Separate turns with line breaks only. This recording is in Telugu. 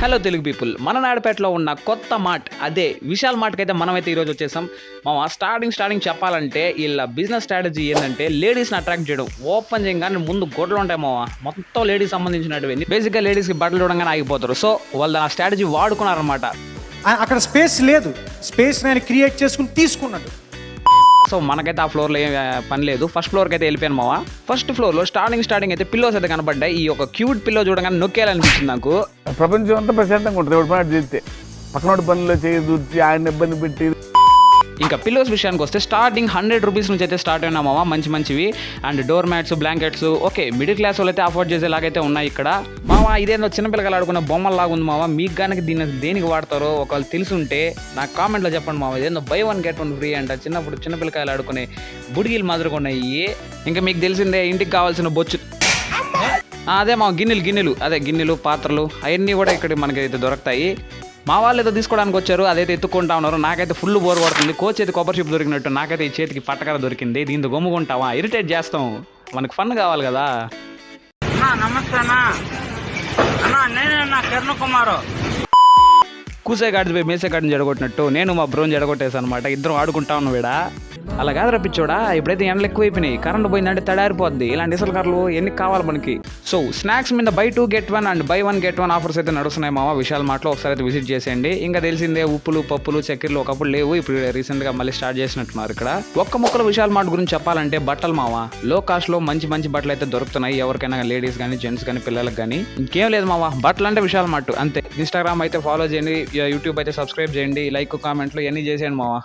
హలో తెలుగు పీపుల్, మన నాయుడుపేటలో ఉన్న కొత్త మార్ట్ అదే విశాల్ మార్ట్కి అయితే మనమైతే ఈరోజు వచ్చేసాం. మా స్టార్టింగ్ చెప్పాలంటే వీళ్ళ బిజినెస్ స్ట్రాటజీ ఏంటంటే లేడీస్ని అట్రాక్ట్ చేయడం. ఓపెన్ చేయగానే ముందు గొడ్లు ఉంటాయి మావా, మొత్తం లేడీస్ సంబంధించినటువంటి. బేసిక్గా లేడీస్కి బట్టలు చూడగానే ఆగిపోతారు. సో వాళ్ళు ఆ స్ట్రాటజీ వాడుకున్నారనమాట.
అక్కడ స్పేస్ లేదు, స్పేస్ నేను క్రియేట్ చేసుకుని తీసుకున్నాడు.
సో మనకైతే ఆ ఫ్లోర్లో ఏం పని లేదు. ఫస్ట్ ఫ్లోర్కి అయితే వెళ్ళిపోయాను మావా. ఫస్ట్ ఫ్లోర్లో స్టార్టింగ్ అయితే పిల్లోస్ అయితే కనబడ్డాయి. ఈ ఒక క్యూట్ పిల్లో చూడగానే నొక్కేయాలనిపించింది నాకు.
ప్రపంచం అంతా ప్రశాంతంగా ఉంటుంది ఎవరి పని చేస్తే. పక్కనోడి పనులు చేయి దూర్చి ఆయన ఇబ్బంది పెట్టి.
ఇంకా పిల్లోస్ విషయానికి వస్తే స్టార్టింగ్ 100 రూపీస్ నుంచి అయితే స్టార్ట్ అయినా మావా, మంచివి. And door mats, blankets okay middle class వాళ్ళు అయితే అఫోర్డ్ చేసేలాగైతే ఉన్నాయి ఇక్కడ మావా. ఇదేందో చిన్నపిల్లలు ఆడుకున్న బొమ్మలాగా ఉంది మావా. మీకు కనుక దీన్ని దేనికి వాడతారో ఒకవేళ తెలుసుంటే నాకు కామెంట్లో చెప్పండి మావా. ఇదేందో buy 1 get 1 ఫ్రీ అంట. చిన్నప్పుడు చిన్నపిల్లకాయలు ఆడుకునే బుడిగిలు మాదిరిగా ఉన్నాయి. ఇంకా మీకు తెలిసిందే ఇంటికి కావాల్సిన బొచ్చు అదే మా గిన్నెలు పాత్రలు అవన్నీ కూడా ఇక్కడ మనకి అయితే దొరుకుతాయి. మా వాళ్ళు ఏదో తీసుకోవడానికి వచ్చారు, అదైతే ఎత్తుకుంటా ఉన్నారు. నాకైతే ఫుల్ బోర్ పడుతుంది. చేతి కొబ్బరి చిప్ దొరికినట్టు నాకైతే ఈ చేతికి పట్టకర దొరికింది. దీంతో గమ్ముకుంటావా, ఇరిటేట్ చేస్తాం, మనకు ఫన్ కావాలి కదా.
నమస్తే అన్నా, నేనే కిరణ్ కుమార్.
కూసే గాడిది మేసే గాడిని జడగొట్టినట్టు నేను మా బ్రోన్ జడగొట్టేసాను అనమాట. ఇద్దరం ఆడుకుంటా ఉన్నాం వీడా. అలా కాదు రప్పించోడా, ఇప్పుడైతే ఎండలు ఎక్కువైపోయినాయి, కరెంట్ పోయిందంటే తడారిపోద్ది. ఇలాంటి ఇసలు కార్లు ఎన్ని కావాలి మనకి. సో స్నాక్స్ మీద buy 2 get 1 and buy 1 get 1 offers అయితే నడుస్తున్నాయి మావా విశాల్ మార్ట్లో. ఒకసారి అయితే విజిట్ చేసేయండి. ఇంకా తెలిసిందే ఉప్పులు, పప్పులు, చక్కెరలు ఒకప్పుడు లేవు, ఇప్పుడు రీసెంట్గా మళ్ళీ స్టార్ట్ చేసినట్టున్నారు ఇక్కడ. ఒక్క ముక్కలు విశాల్ మార్ట్ గురించి చెప్పాలంటే బట్టలు మావా, లో కాస్ట్లో మంచి బట్టలు అయితే దొరుకుతున్నాయి. ఎవరికైనా లేడీస్ కానీ జెంట్స్ కానీ పిల్లలకు కానీ. ఇంకేం లేదు మావా, బట్టలు అంటే విశాల్ మార్ట్ అంతే. ఇన్స్టాగ్రామ్ అయితే ఫాలో చేయండి, యూట్యూబ్ అయితే సబ్స్క్రైబ్ చేయండి, లైక్ కామెంట్లు ఇవన్నీ చేసేయండి మావా.